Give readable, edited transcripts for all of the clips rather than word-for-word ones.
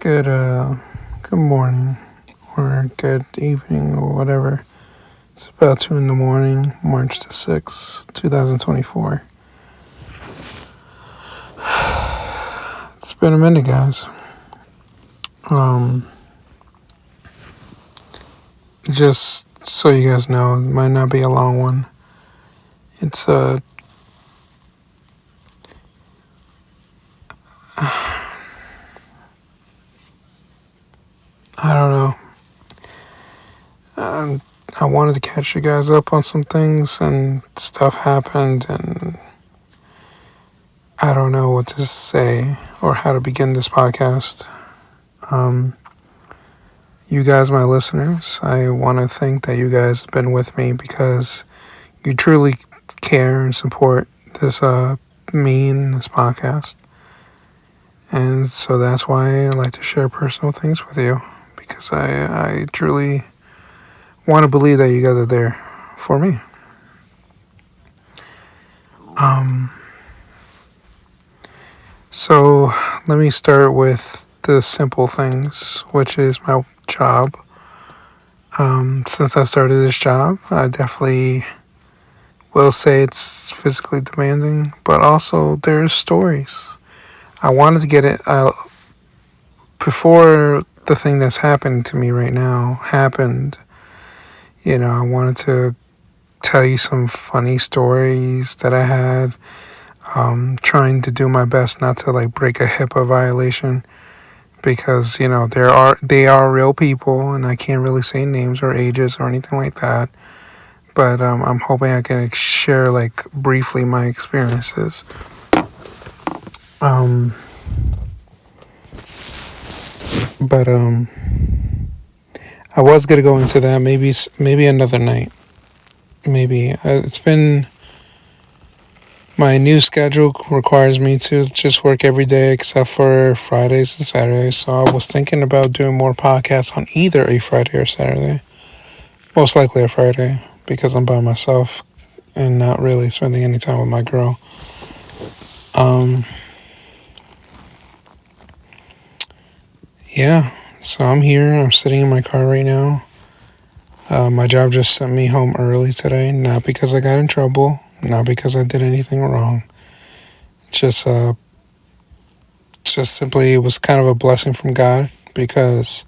Good morning or good evening or whatever. It's about 2 in the morning, March the 6th, 2024. It's been a minute, guys. Just so you guys know, it might not be a long one. It's, I don't know. I wanted to catch you guys up on some things and stuff happened and I don't know what to say or how to begin this podcast. You guys, my listeners, I want to think that you guys have been with me because you truly care and support this, me and this podcast. And so that's why I like to share personal things with you because I truly want to believe that you guys are there for me. So let me start with the simple things, which is my job. Since I started this job, I definitely will say it's physically demanding, but also there's stories. I wanted to get it before the thing that's happening to me right now happened. I wanted to tell you some funny stories that I had. Trying to do my best not to break a HIPAA violation because they are real people and I can't really say names or ages or anything like that. But I'm hoping I can share briefly my experiences. But I was gonna go into that maybe another night. Maybe it's been. My new schedule requires me to just work every day except for Fridays and Saturdays. So I was thinking about doing more podcasts on either a Friday or Saturday. Most likely a Friday because I'm by myself and not really spending any time with my girl. Yeah, so I'm here. I'm sitting in my car right now. My job just sent me home early today, not because I got in trouble, not because I did anything wrong. Just simply it was kind of a blessing from God because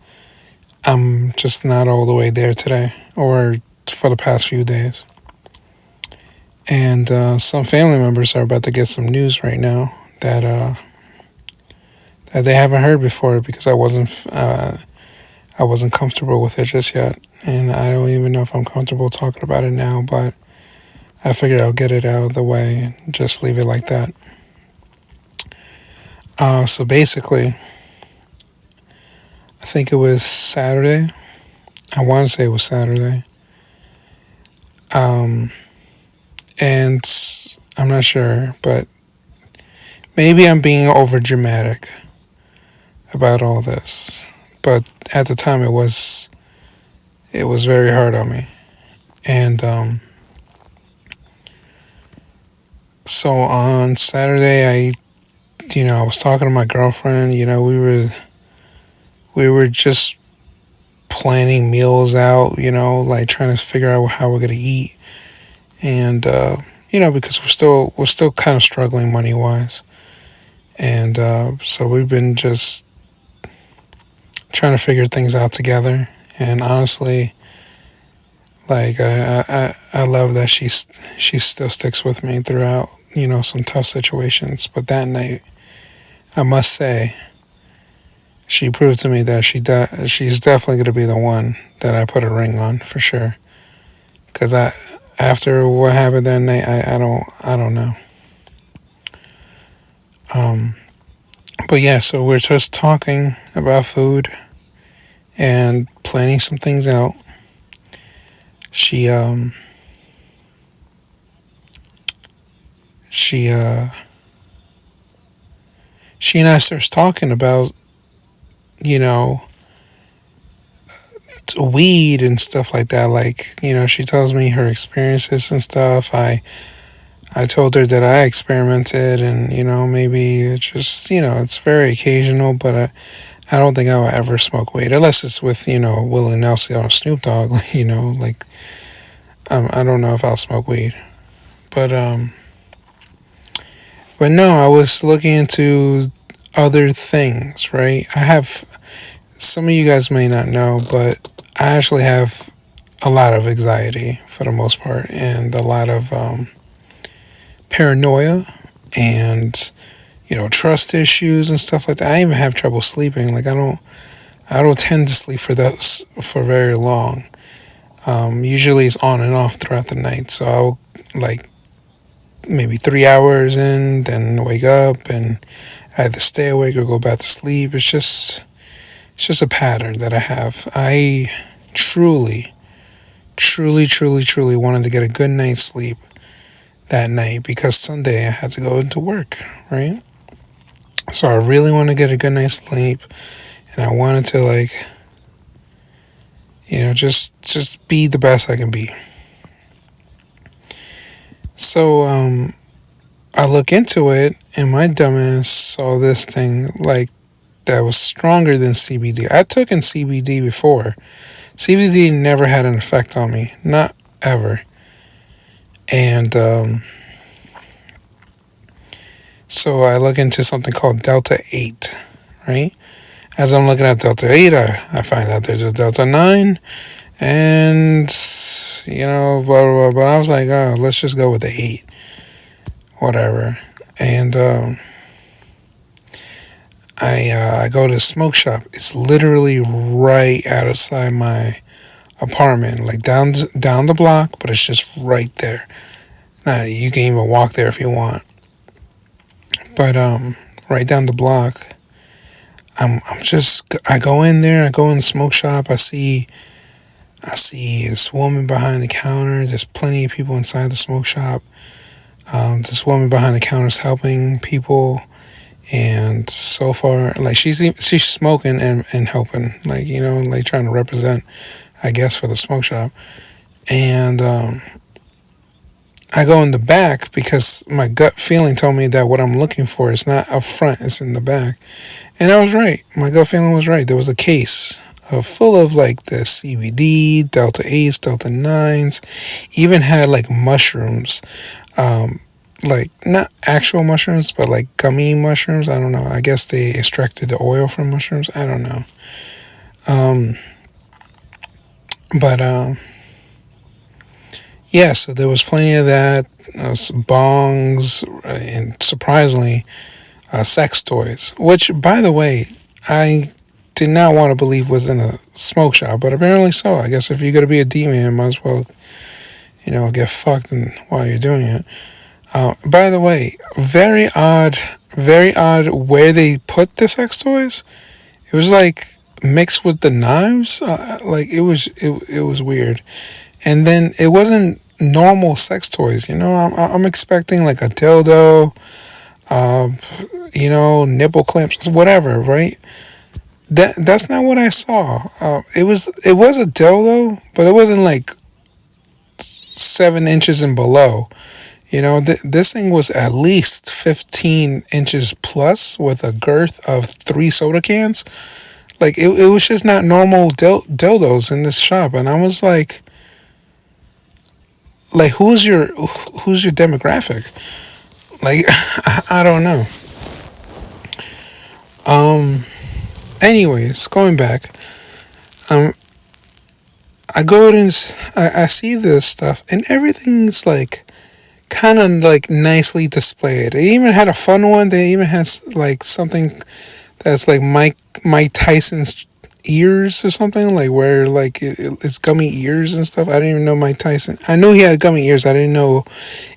I'm just not all the way there today or for the past few days. And some family members are about to get some news right now that they haven't heard before because I wasn't comfortable with it just yet. And I don't even know if I'm comfortable talking about it now, but I figured I'll get it out of the way and just leave it like that. So basically, I think it was Saturday. I want to say it was Saturday. And I'm not sure, but maybe I'm being over dramatic about all this. But at the time it was very hard on me. And so on Saturday I was talking to my girlfriend, we were just planning meals out, trying to figure out how we're gonna eat. And because we're still kind of struggling money wise. And so we've been just trying to figure things out together. And honestly, I love that she still sticks with me throughout, some tough situations. But that night, I must say, she proved to me that she's definitely going to be the one that I put a ring on for sure. Because after what happened that night, I don't know. But yeah, so we're just talking about food and planning some things out. She and I starts talking about, weed and stuff like that. She tells me her experiences and stuff. I told her that I experimented and, maybe it's just, it's very occasional, but I don't think I would ever smoke weed unless it's with, Willie Nelson or Snoop Dogg. Like I don't know if I'll smoke weed, but no, I was looking into other things, right? I have, some of you guys may not know, but I actually have a lot of anxiety for the most part, and a lot of paranoia, and trust issues and stuff like that. I even have trouble sleeping. Like I don't tend to sleep for very long. Usually it's on and off throughout the night. So I'll like maybe 3 hours in, then wake up and either stay awake or go back to sleep. It's just a pattern that I have. I truly, truly, truly, truly wanted to get a good night's sleep that night because Sunday I had to go into work, right? So I really want to get a good night's sleep, and I wanted to just be the best I can be. So I look into it, and my dumbass saw this thing that was stronger than CBD. I took in CBD before. CBD never had an effect on me, not ever. And so I look into something called Delta 8, right? As I'm looking at Delta 8, I find out there's a Delta 9, and, blah, blah, blah. But I was like, oh, let's just go with the 8, whatever. And I go to the smoke shop. It's literally right outside my apartment, like down the block, but it's just right there. Now, you can even walk there if you want. But right down the block, I go in there, I go in the smoke shop, I see this woman behind the counter. There's plenty of people inside the smoke shop. This woman behind the counter is helping people, and so far, like she's smoking and helping, like trying to represent, I guess, for the smoke shop. And I go in the back because my gut feeling told me that what I'm looking for is not up front, it's in the back. And I was right. My gut feeling was right. There was a case full of like the CBD, Delta 8s, Delta 9s, even had like mushrooms, like not actual mushrooms, but like gummy mushrooms. I don't know. I guess they extracted the oil from mushrooms. I don't know. But yeah, so there was plenty of that, bongs, and surprisingly, sex toys, which, by the way, I did not want to believe was in a smoke shop, but apparently so. I guess if you're going to be a D-man, might as well, get fucked while you're doing it. By the way, very odd where they put the sex toys. It was like mixed with the knives. It was weird. And then it wasn't normal sex toys. I'm expecting like a dildo, nipple clamps, whatever, right? That's not what I saw. It was a dildo, but it wasn't like 7 inches and below. This thing was at least 15 inches plus with a girth of 3 soda cans. Like it was just not normal dildos in this shop, and I was like who's your demographic? Like I don't know. Anyways, going back, I go and I see this stuff, and everything's like kind of like nicely displayed. They even had a fun one. They even had like something that's like Mike Tyson's ears or something, like where like it's gummy ears and stuff. I didn't even know Mike Tyson. I knew he had gummy ears. I didn't know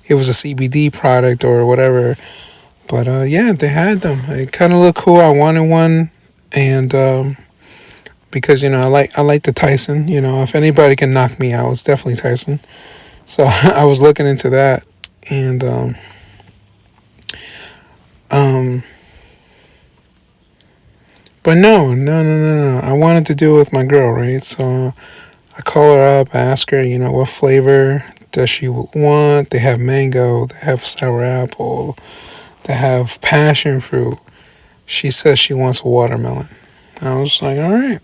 it was a CBD product or whatever. But yeah, they had them. It kind of looked cool. I wanted one, and because I like the Tyson. If anybody can knock me out, it's definitely Tyson. So I was looking into that, and but no. I wanted to do it with my girl, right? So I call her up, I ask her, what flavor does she want? They have mango, they have sour apple, they have passion fruit. She says she wants watermelon. I was like, all right.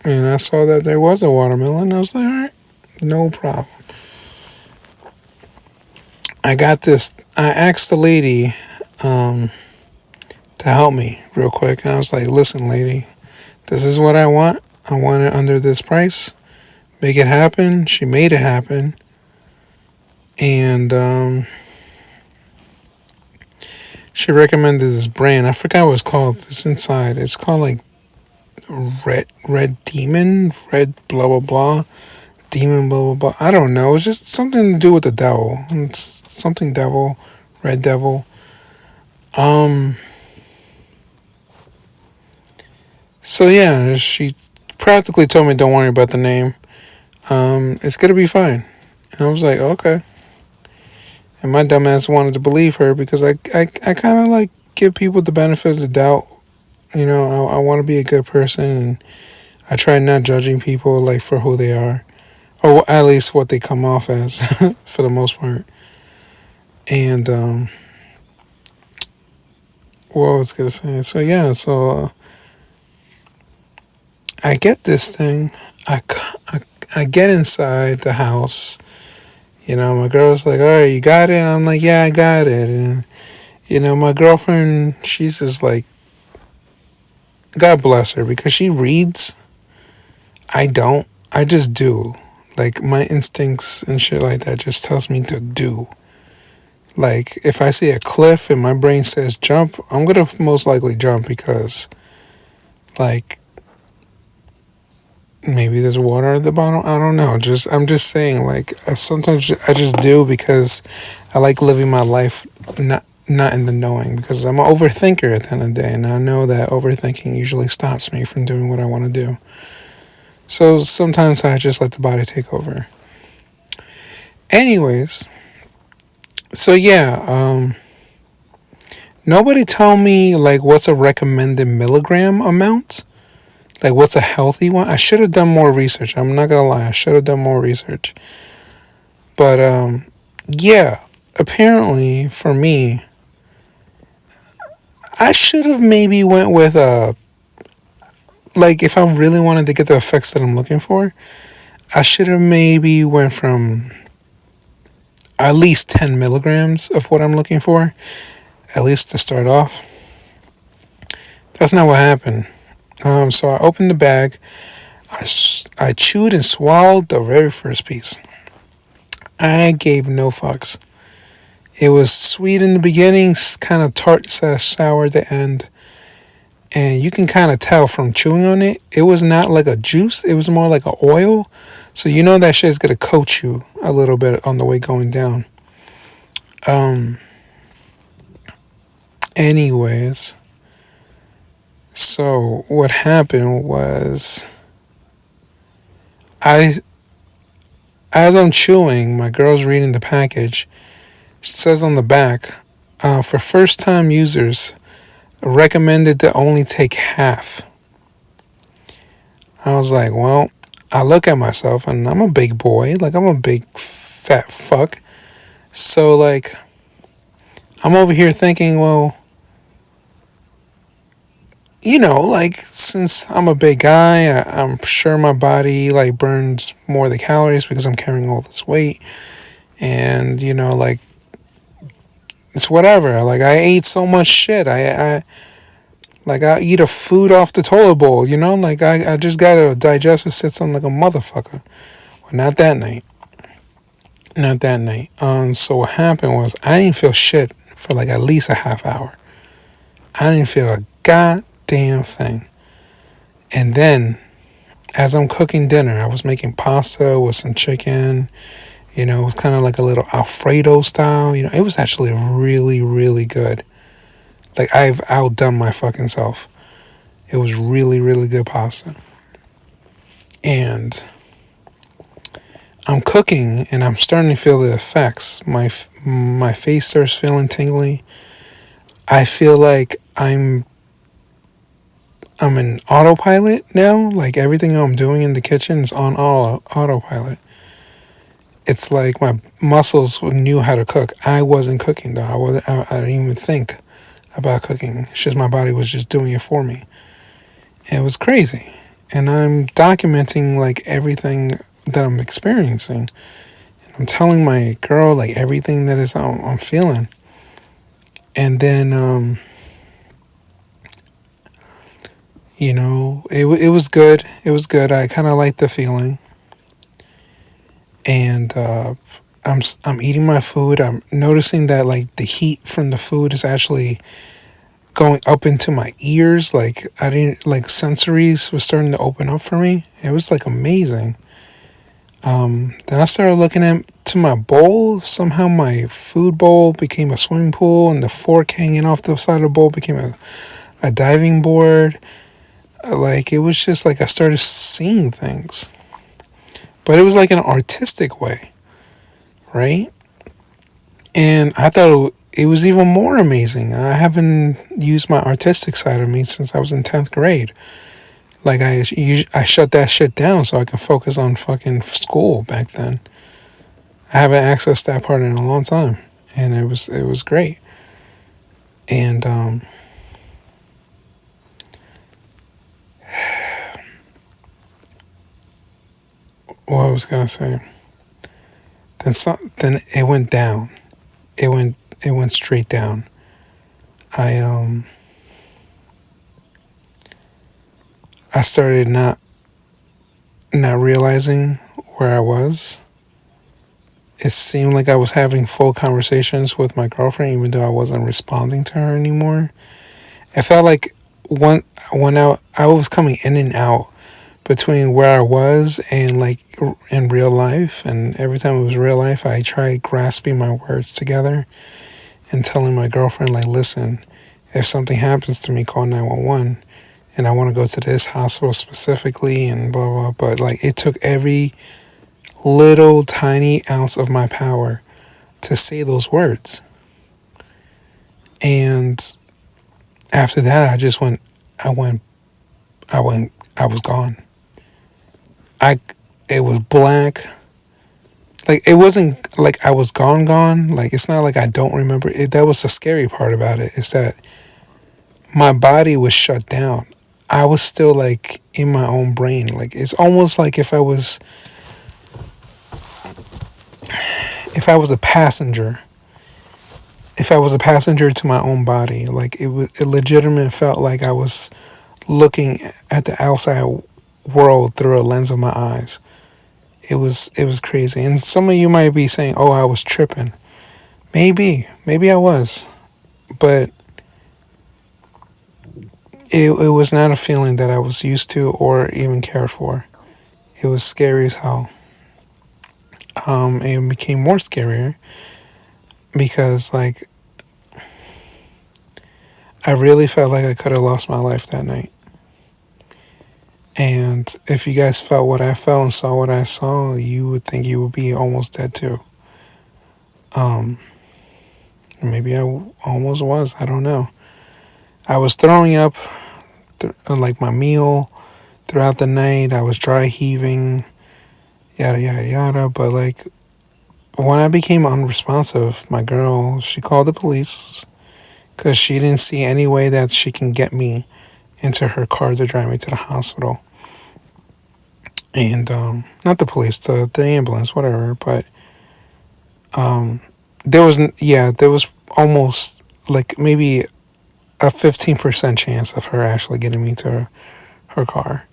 And I saw that there was a watermelon. I was like, all right, no problem. I got this. I asked the lady to help me real quick. And I was like, listen, lady, this is what I want. I want it under this price. Make it happen. She made it happen. And she recommended this brand. I forgot what it's called. It's inside. It's called like Red Demon, Red blah blah blah, Demon blah blah blah. I don't know. It's just something to do with the devil. It's something devil, Red Devil. So yeah, she practically told me don't worry about the name. It's gonna be fine. And I was like, okay. And my dumbass wanted to believe her because I kind of like give people the benefit of the doubt. You know, I want to be a good person, and I try not judging people like for who they are, or at least what they come off as, for the most part. And what I was gonna say? So yeah, I get this thing. I get inside the house. You know, my girl's like, all right, you got it? I'm like, yeah, I got it. And, you know, my girlfriend, she's just like, God bless her, because she reads. I don't. I just do. Like, my instincts and shit like that just tells me to do. Like, if I see a cliff and my brain says jump, I'm going to most likely jump because, like, maybe there's water at the bottom. I don't know. I'm just saying, like, sometimes I just do because I like living my life not in the knowing, because I'm an overthinker at the end of the day, and I know that overthinking usually stops me from doing what I want to do. So sometimes I just let the body take over. Anyways, so yeah, nobody told me like what's a recommended milligram amount. Like, what's a healthy one? I should have done more research. I'm not gonna lie. I should have done more research. But, yeah. Apparently, for me, I should have maybe went with, like, if I really wanted to get the effects that I'm looking for, I should have maybe went from at least 10 milligrams of what I'm looking for, at least to start off. That's not what happened. So I opened the bag. I chewed and swallowed the very first piece. I gave no fucks. It was sweet in the beginning, kind of tart, sour at the end. And you can kind of tell from chewing on it, it was not like a juice. It was more like an oil. So you know that shit's going to coat you a little bit on the way going down. Anyways. So what happened was, as I'm chewing, my girl's reading the package. It says on the back, for first-time users, recommended to only take half. I was like, well, I look at myself, and I'm a big boy. Like, I'm a big fat fuck. So, like, I'm over here thinking, well, you know, like, since I'm a big guy, I'm sure my body, like, burns more of the calories because I'm carrying all this weight. And, you know, like, it's whatever. Like, I ate so much shit. I eat a food off the toilet bowl, you know? Like, I just gotta digest the system like a motherfucker. Well, not that night. Not that night. So what happened was, I didn't feel shit for, like, at least a half hour. I didn't feel a goddamn thing. And then, as I'm cooking dinner, I was making pasta with some chicken. You know, it was kind of like a little Alfredo style. You know, it was actually really, really good. Like, I've outdone my fucking self. It was really, really good pasta. And I'm cooking, and I'm starting to feel the effects. My face starts feeling tingly. I feel like I'm in autopilot now. Like, everything I'm doing in the kitchen is on autopilot. It's like my muscles knew how to cook. I wasn't cooking, though. I didn't even think about cooking. It's just my body was just doing it for me. It was crazy. And I'm documenting like everything that I'm experiencing. I'm telling my girl like everything that is I'm feeling. And then it was good. It was good. I kind of liked the feeling. And I'm eating my food. I'm noticing that like the heat from the food is actually going up into my ears. Like I didn't like sensories was starting to open up for me. It was like amazing. Then I started looking at to my bowl. Somehow my food bowl became a swimming pool, and the fork hanging off the side of the bowl became a diving board. Like it was just like I started seeing things, but it was like an artistic way, right? And I thought it was even more amazing. I haven't used my artistic side of me since I was in 10th grade. Like I shut that shit down so I can focus on fucking school back then. I haven't accessed that part in a long time, and it was great. And what I was gonna say. Then it went down. It went straight down. I I started not realizing where I was. It seemed like I was having full conversations with my girlfriend, even though I wasn't responding to her anymore. It felt like when I was coming in and out between where I was and like in real life, and every time it was real life, I tried grasping my words together and telling my girlfriend like, listen, if something happens to me, call 911, and I want to go to this hospital specifically, and blah blah. But like it took every little tiny ounce of my power to say those words. And after that, I went, I was gone. I, it was black. Like, it wasn't like I was gone. Like, it's not like I don't remember it. That was the scary part about it, is that my body was shut down. I was still like in my own brain. Like, it's almost like if I was a passenger, to my own body, like it legitimate felt like I was looking at the outside world through a lens of my eyes. It was crazy. And some of you might be saying, "Oh, I was tripping." Maybe I was, but it was not a feeling that I was used to or even cared for. It was scary as hell. It became more scarier because like I really felt like I could have lost my life that night. And if you guys felt what I felt and saw what I saw, you would think you would be almost dead too. Um, Maybe I almost was. I don't know. I was throwing up like my meal throughout the night. I was dry heaving, yada yada yada. But like when I became unresponsive, my girl, she called the police because she didn't see any way that she can get me into her car to drive me to the hospital. And not the police, the ambulance, whatever. But um, there was almost like maybe a 15% chance of her actually getting me to her car.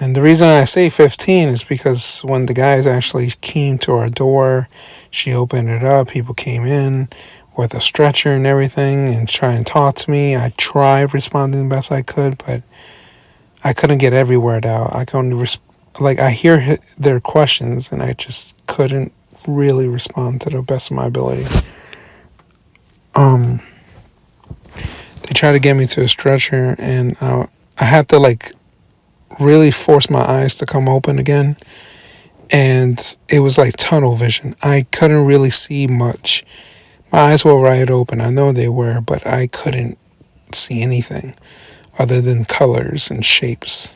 And the reason I say 15 is because when the guys actually came to our door, she opened it up, people came in with a stretcher and everything and try and talk to me. I tried responding the best I could, but I couldn't get every word out. I couldn't I hear their questions and I just couldn't really respond to the best of my ability. They tried to get me to a stretcher, and I had to like really force my eyes to come open again, and it was like tunnel vision. I couldn't really see much. My eyes were wide open. I know they were, but I couldn't see anything other than colors and shapes.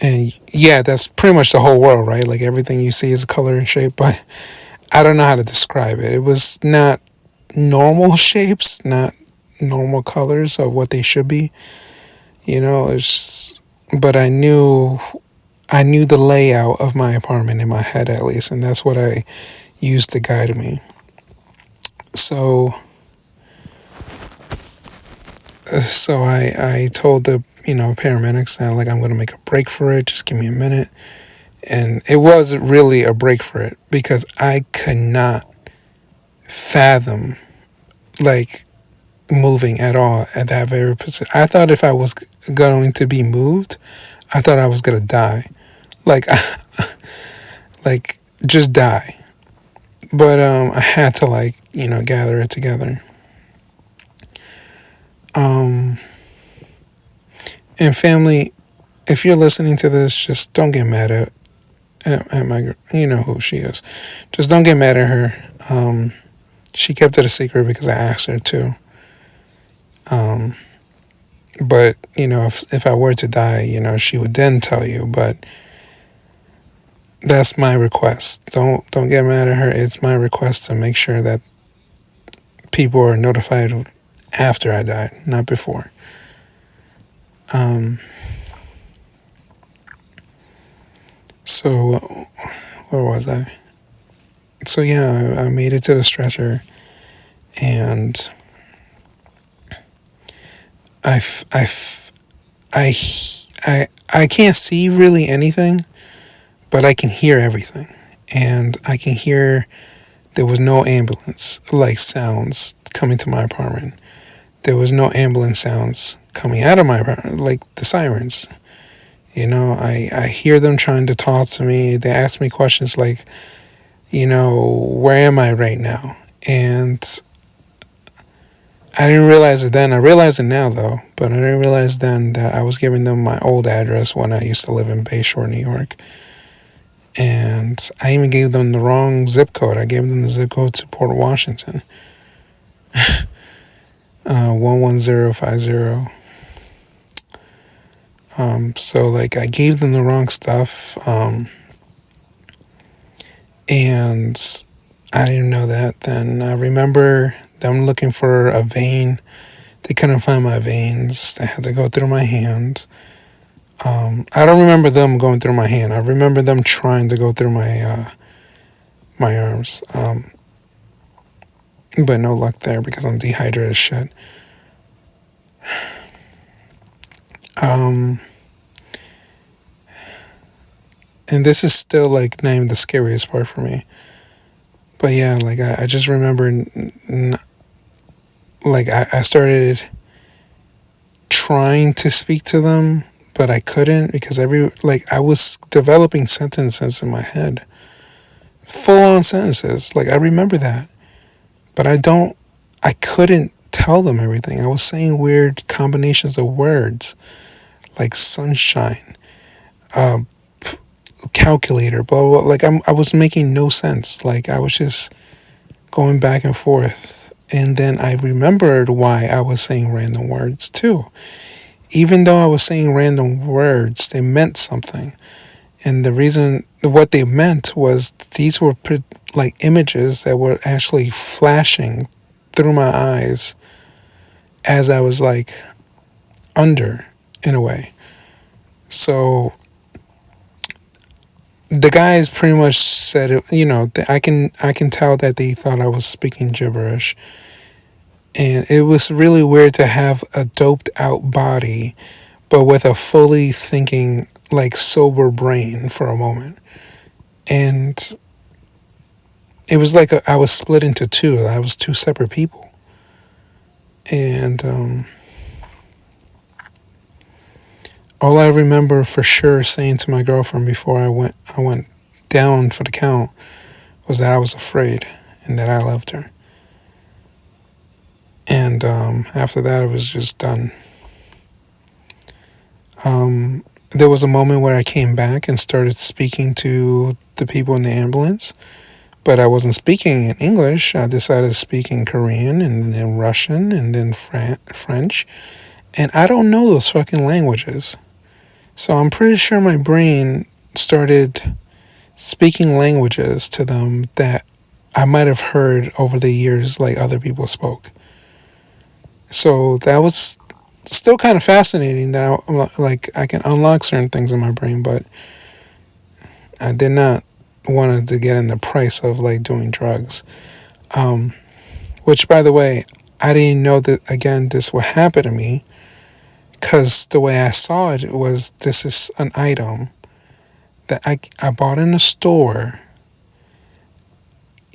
And yeah, that's pretty much the whole world, right? Like everything you see is a color and shape, but I don't know how to describe it. It was not normal shapes, not normal colors of what they should be. But I knew the layout of my apartment in my head at least, and that's what I used to guide me. So I told the paramedics that like I'm gonna make a break for it. Just give me a minute, and it was really a break for it because I could not fathom like moving at all at that very position. I thought if I was going to be moved, I thought I was gonna die, like like just die. But I had to gather it together. Um, and family, if you're listening to this, just don't get mad at my, you know who she is. Just don't get mad at her. She kept it a secret because I asked her to. Um, but if I were to die, she would then tell you. But that's my request. Don't get mad at her. It's my request to make sure that people are notified after I died, not before. So where was I? So yeah, I made it to the stretcher, and I can't see really anything, but I can hear everything, and I can hear there was no ambulance sounds coming to my apartment. There was no ambulance sounds coming out of my apartment, like the sirens. I hear them trying to talk to me. They ask me questions like, where am I right now? And I didn't realize it then. I realize it now, though. But I didn't realize then that I was giving them my old address when I used to live in Bayshore, New York. And I even gave them the wrong zip code. I gave them the zip code to Port Washington. 11050. So I gave them the wrong stuff. And I didn't know that then. I remember them looking for a vein. They couldn't find my veins. They had to go through my hand. I don't remember them going through my hand. I remember them trying to go through my arms. But no luck there because I'm dehydrated as shit. And this is still not even the scariest part for me. But yeah, I just remember, I started trying to speak to them, but I couldn't because I was developing sentences in my head, full on sentences. I remember that, but I couldn't tell them everything. I was saying weird combinations of words, like sunshine, calculator, blah, blah, blah. I was making no sense. I was just going back and forth. And then I remembered why I was saying random words too. Even though I was saying random words, they meant something. And the reason, what they meant was these were images that were actually flashing through my eyes as I was under, in a way. So the guys pretty much said it, I can tell that they thought I was speaking gibberish. And it was really weird to have a doped out body, but with a fully thinking, sober brain for a moment. And it was I was split into two. I was two separate people. And all I remember for sure saying to my girlfriend before I went down for the count was that I was afraid and that I loved her. And after that, it was just done. There was a moment where I came back and started speaking to the people in the ambulance, but I wasn't speaking in English. I decided to speak in Korean and then Russian and then French. And I don't know those fucking languages. So I'm pretty sure my brain started speaking languages to them that I might have heard over the years other people spoke. So that was still kind of fascinating that I can unlock certain things in my brain, but I did not want to get in the price of like doing drugs. Which, by the way, I didn't know that, again, this would happen to me, because the way I saw it was, this is an item that I bought in a store,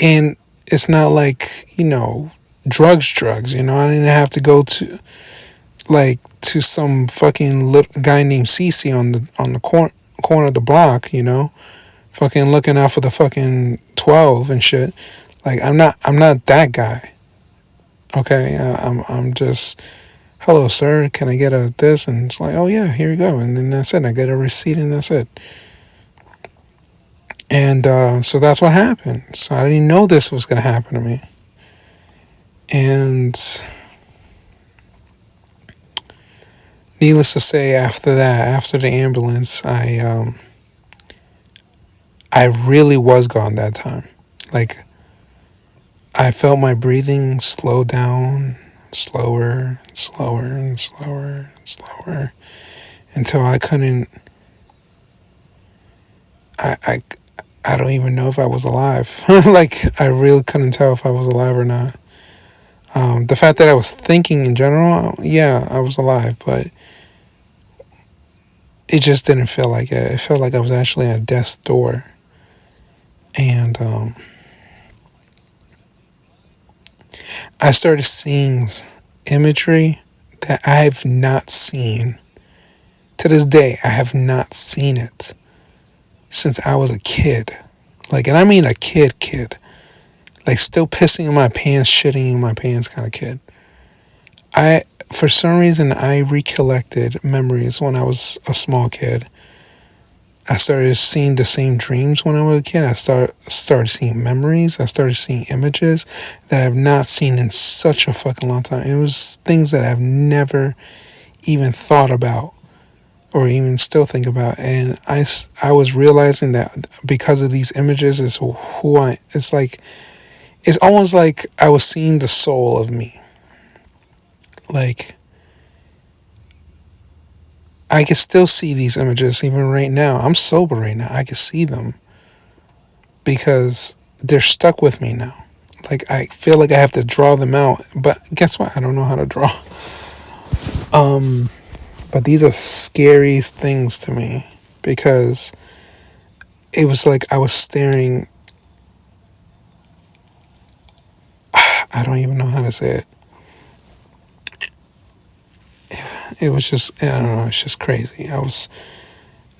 and it's not like, drugs, I didn't have to go to, like, to some fucking guy named Cece on the corner of the block, fucking looking out for the fucking 12 and shit. Like, I'm not that guy. Okay, I'm just, hello, sir, can I get a this? And it's like, oh yeah, here you go. And then that's it. I get a receipt and that's it. And so that's what happened. So I didn't know this was going to happen to me. And needless to say, after the ambulance, I really was gone that time. Like, I felt my breathing slow down, slower and slower and slower and slower, until I couldn't. I don't even know if I was alive. Like, I really couldn't tell if I was alive or not. The fact that I was thinking in general, yeah, I was alive, but it just didn't feel like it. It felt like I was actually at death's door. And I started seeing imagery that I have not seen. To this day, I have not seen it since I was a kid. Like, and I mean a kid. Like, still pissing in my pants, shitting in my pants kind of kid. For some reason, I recollected memories when I was a small kid. I started seeing the same dreams when I was a kid. I started seeing memories. I started seeing images that I have not seen in such a fucking long time. It was things that I've never even thought about or even still think about. And I was realizing that because of these images is who it's almost like I was seeing the soul of me. Like, I can still see these images even right now. I'm sober right now. I can see them because they're stuck with me now. Like, I feel like I have to draw them out, but guess what? I don't know how to draw. But these are scary things to me because it was like I was staring. I don't even know how to say it. It was just, I don't know, it's just crazy. I was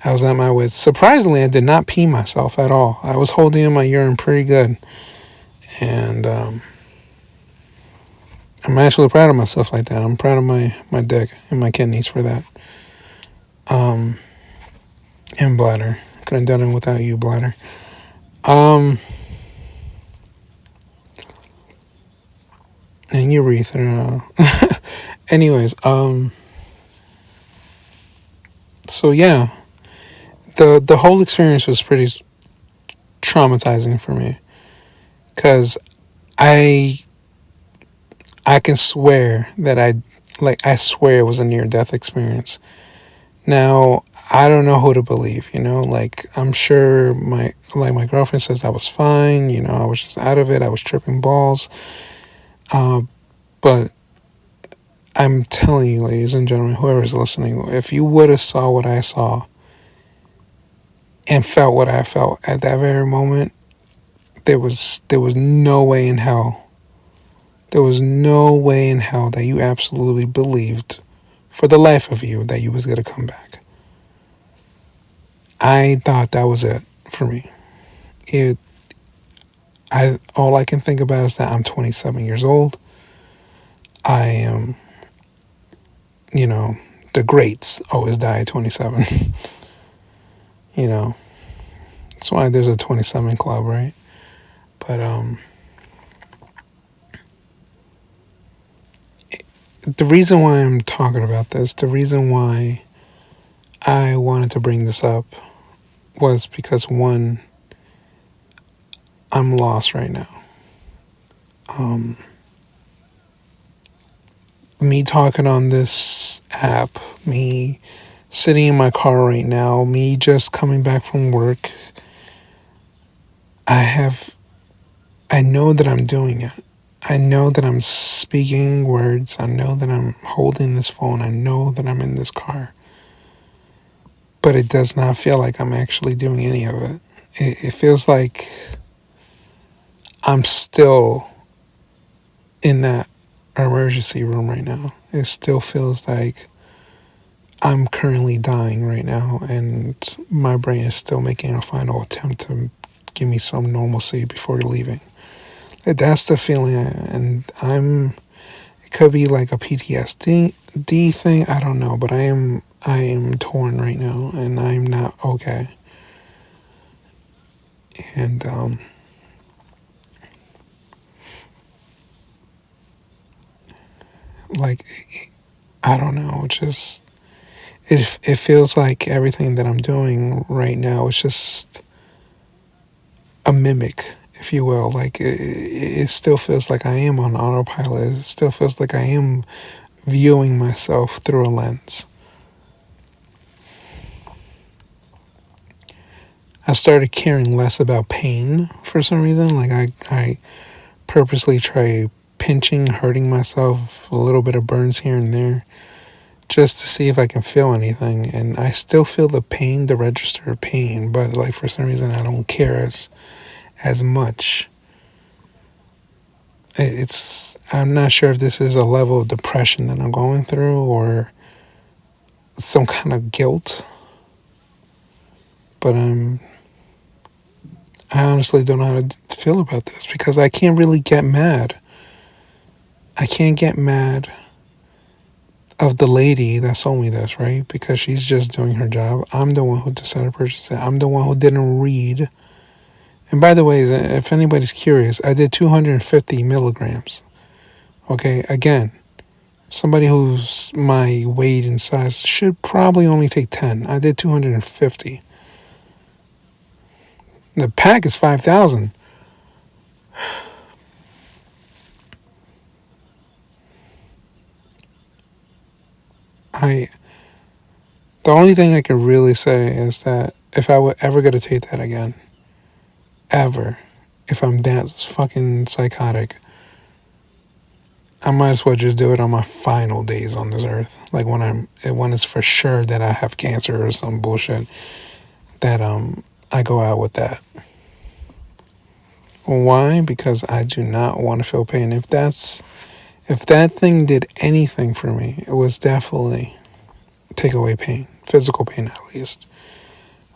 at my wits. Surprisingly, I did not pee myself at all. I was holding in my urine pretty good. And I'm actually proud of myself like that. I'm proud of my dick and my kidneys for that. And bladder. Couldn't have done it without you, bladder. And urethra. Anyways, so yeah. The whole experience was pretty traumatizing for me. Cause I can swear that I swear it was a near-death experience. Now, I don't know who to believe, like, I'm sure my girlfriend says I was fine, I was just out of it, I was tripping balls, but I'm telling you, ladies and gentlemen, whoever's listening, if you would have saw what I saw and felt what I felt at that very moment, there was no way in hell. There was no way in hell that you absolutely believed for the life of you that you was going to come back. I thought that was it for me. All I can think about is that I'm 27 years old. I am, the greats always die at 27. That's why there's a 27 club, right? But the reason why I'm talking about this, the reason why I wanted to bring this up was because, one, I'm lost right now. Me talking on this app, me sitting in my car right now, me just coming back from work, I know that I'm doing it. I know that I'm speaking words. I know that I'm holding this phone. I know that I'm in this car. But it does not feel like I'm actually doing any of it. It feels like I'm still in that emergency room right now. It still feels like I'm currently dying right now, and my brain is still making a final attempt to give me some normalcy before leaving. That's the feeling, and it could be like a PTSD thing. I don't know, but I am torn right now, and I'm not okay. And like I don't know, just it feels like everything that I'm doing right now is just a mimic, if you will. Like it still feels like I am on autopilot. It still feels like I am viewing myself through a lens. I started caring less about pain for some reason. Like I purposely try pinching, hurting myself, a little bit of burns here and there, just to see if I can feel anything. And I still feel the pain, the register of pain, but like for some reason I don't care as much. I'm not sure if this is a level of depression that I'm going through or some kind of guilt, but I honestly don't know how to feel about this because I can't really get mad. I can't get mad of the lady that sold me this, right? Because she's just doing her job. I'm the one who decided to purchase it. I'm the one who didn't read. And by the way, if anybody's curious, I did 250 milligrams. Okay, again, somebody who's my weight and size should probably only take 10. I did 250. The pack is 5,000. The only thing I can really say is that if I were ever going to take that again, ever, if I'm that fucking psychotic, I might as well just do it on my final days on this earth. Like when it's for sure that I have cancer or some bullshit, that I go out with that. Why? Because I do not want to feel pain. If that thing did anything for me, it was definitely take away pain, physical pain at least.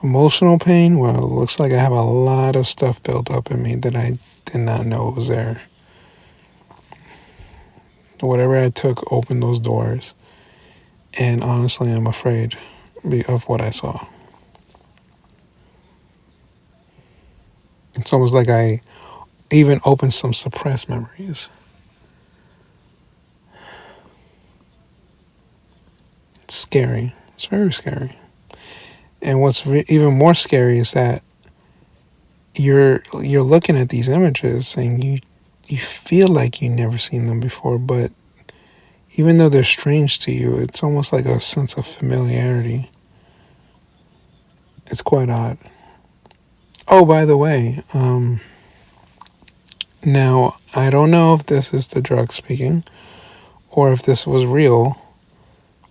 Emotional pain, well, it looks like I have a lot of stuff built up in me that I did not know was there. Whatever I took opened those doors, and honestly, I'm afraid of what I saw. It's almost like I even opened some suppressed memories. It's scary. It's very scary. And what's even more scary is that you're looking at these images and you feel like you've never seen them before, but even though they're strange to you, it's almost like a sense of familiarity. It's quite odd. Oh, by the way, now I don't know if this is the drug speaking or if this was real,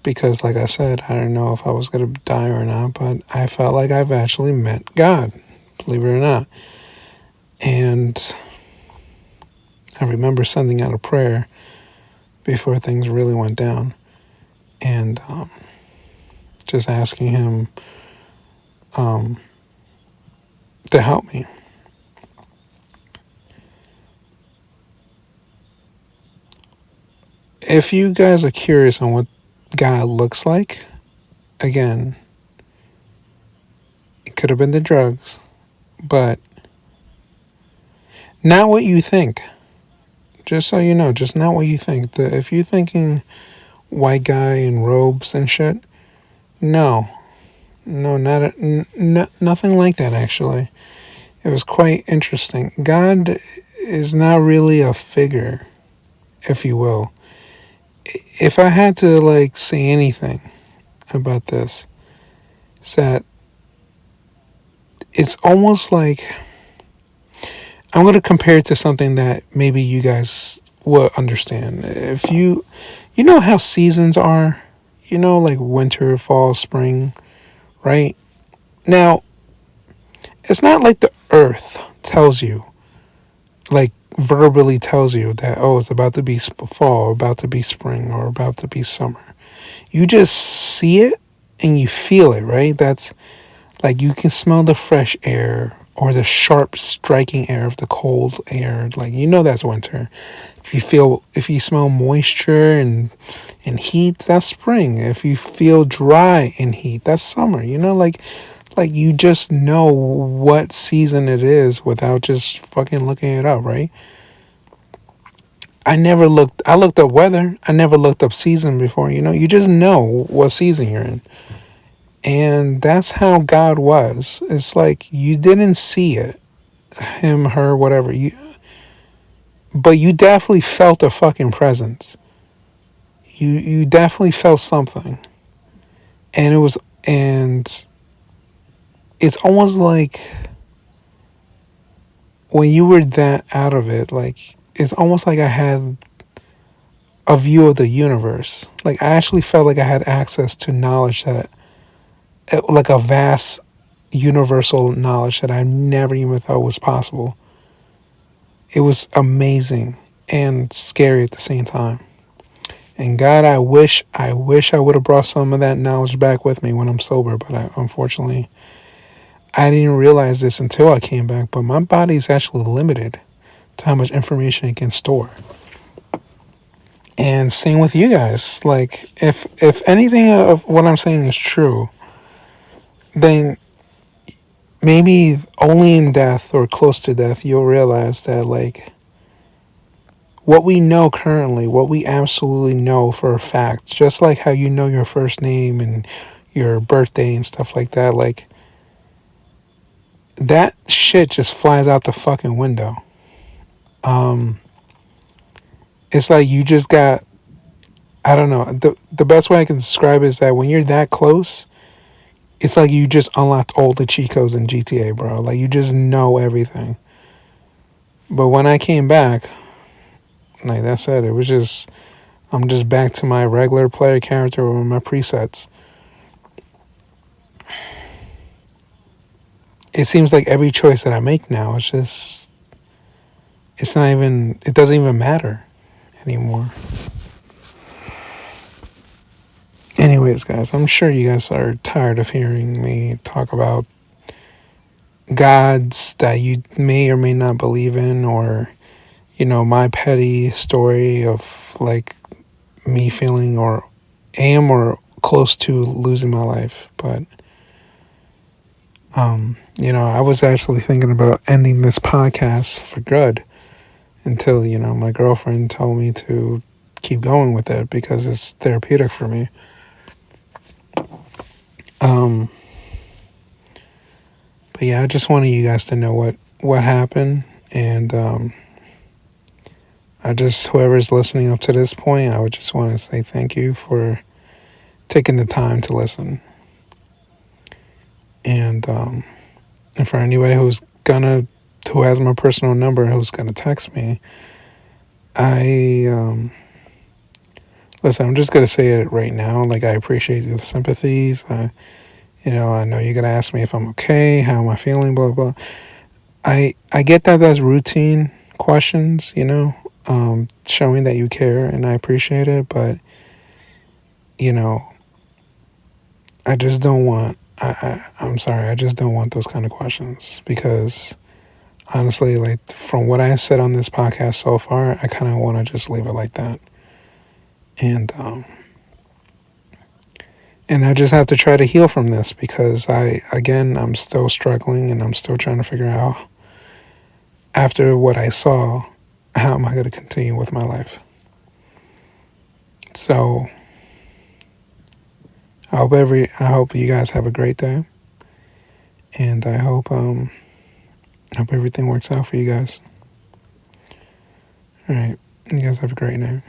because like I said, I don't know if I was going to die or not, but I felt like I've actually met God, believe it or not. And I remember sending out a prayer before things really went down, and just asking him to help me. If you guys are curious on what God looks like, again, it could have been the drugs, but not what you think. Just so you know, just not what you think. If you're thinking white guy in robes and shit, no, nothing like that. Actually, it was quite interesting. God is not really a figure, if you will. if I had to like say anything about this, it's that it's almost like I'm going to compare it to something that maybe you guys will understand. If you know how seasons are, like winter, fall, spring, right? Now, it's not like the earth tells you, like verbally tells you that, oh, it's about to be fall, about to be spring, or about to be summer. You just see it and you feel it, right? That's like you can smell the fresh air or the sharp striking air of the cold air. Like that's winter. If you smell moisture and heat, that's spring. If you feel dry and heat, that's summer. Like you just know what season it is without just fucking looking it up, right? I looked up weather. I never looked up season before, you just know what season you're in. And that's how God was. It's like you didn't see it, him, her, whatever. But you definitely felt a fucking presence. You definitely felt something. And it's almost like when you were that out of it, like it's almost like I had a view of the universe. Like I actually felt like I had access to knowledge like a vast universal knowledge that I never even thought was possible. It was amazing and scary at the same time. And God, I wish I would have brought some of that knowledge back with me when I'm sober, but unfortunately, I didn't realize this until I came back. But my body is actually limited to how much information it can store. And same with you guys. Like, if anything of what I'm saying is true, then maybe only in death or close to death you'll realize that, like, what we know currently, what we absolutely know for a fact, just like how you know your first name and your birthday and stuff like that, like, that shit just flies out the fucking window. It's like you just got, I don't know, the best way I can describe it is that when you're that close, it's like you just unlocked all the cheat codes in GTA, bro. Like, you just know everything. But when I came back, like that said, it was just, I'm just back to my regular player character with my presets. It seems like every choice that I make now, it doesn't even matter anymore. Anyways, guys, I'm sure you guys are tired of hearing me talk about gods that you may or may not believe in, or, my petty story of like me feeling or close to losing my life. But, I was actually thinking about ending this podcast for good until, my girlfriend told me to keep going with it because it's therapeutic for me. But yeah, I just wanted you guys to know what happened, and whoever's listening up to this point, I would just want to say thank you for taking the time to listen. And for anybody who has my personal number, who's gonna text me, listen, I'm just gonna say it right now. Like, I appreciate the sympathies. I know you're gonna ask me if I'm okay, how am I feeling, blah blah. I get that that's routine questions, showing that you care, and I appreciate it. But I just don't want. I'm sorry. I just don't want those kind of questions because honestly, like from what I said on this podcast so far, I kind of want to just leave it like that. And I just have to try to heal from this because I'm still struggling and I'm still trying to figure out after what I saw, how am I going to continue with my life? So I hope you guys have a great day, and I hope everything works out for you guys. All right, you guys have a great night.